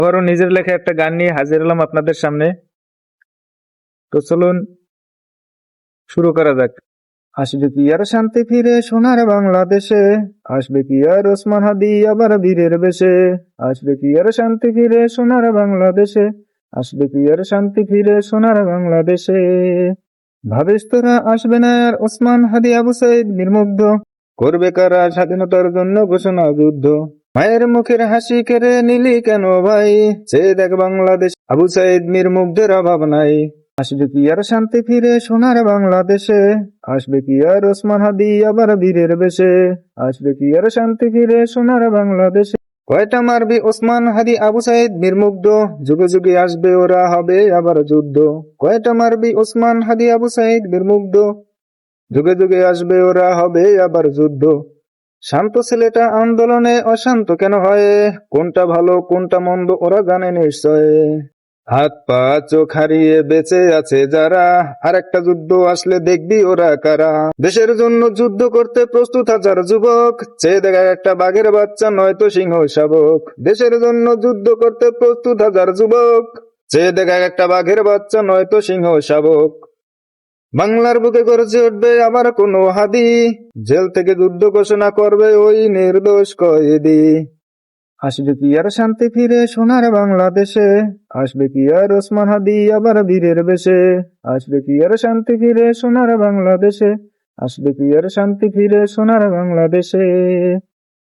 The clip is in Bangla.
আবারও নিজের লেখা একটা গান নিয়ে হাজির হলাম আপনাদের সামনে। তো চলুন শুরু করা যাক। আসবে কি আর শান্তি ফিরে সোনার বাংলাদেশে, আসবে কি আর ওসমান হাদি আবার বীরের বেশে, আসবে কি আর শান্তি ফিরে সোনার বাংলাদেশে, আসবে কি আর শান্তি ফিরে সোনার বাংলাদেশে। ভাবিস তোরা আসবে না আর ওসমান হাদি আবু সাইদ নির্মুগ্ধ, করবে কারা স্বাধীনতার জন্য ঘোষণা যুদ্ধ। মায়ের মুখের হাসি কেড়ে নিলি কেন ভাই, চেয়ে দেখ বাংলাদেশ আবু সাইদ মীর মুগ্ধের অভাব নাই। আসবে কি আর শান্তি ফিরে সোনার বাংলাদেশে, আসবে কি আর ওসমান হাদি আবার বীরের বেশে, আসবে কি আর শান্তি ফিরে সোনার বাংলাদেশে। কয়টা মারবি ওসমান হাদি আবু সাইদ মীর মুগ্ধ, যুগে যুগে আসবে ওরা হবে আবার যুদ্ধ। কয়টা মারবি ওসমান হাদি আবু সাইদ মীর মুগ্ধ, যুগে যুগে আসবে ওরা হবে আবার যুদ্ধ। শান্ত ছেলেটা আন্দোলনে অশান্ত কেন হয়, কোনটা ভালো কোনটা মন্দ ওরা জানে নিশ্চয়। হাত পা চোখ হারিয়ে বেঁচে আছে যারা, আর একটা যুদ্ধ আসলে দেখবি ওরা কারা। দেশের জন্য যুদ্ধ করতে প্রস্তুত হাজার যুবক, চেয়ে দেখা একটা বাঘের বাচ্চা নয়তো সিংহ শাবক। দেশের জন্য যুদ্ধ করতে প্রস্তুত হাজার যুবক, চেয়ে দেখা একটা বাঘের বাচ্চা নয়তো সিংহ শাবক। বাংলার বুকে গর্জে উঠবে আবার কোন হাদি, জেল থেকে যুদ্ধ ঘোষণা করবে ওই নির্দোষ কয়েদি। আসবে কি আর শান্তি ফিরে সোনার বাংলাদেশে, আসবে কি আর ওসমান হাদি আবার বীরের বেশে, আসবে কি আর শান্তি ফিরে সোনার বাংলাদেশে, আসবে কি আর শান্তি ফিরে সোনার বাংলাদেশে।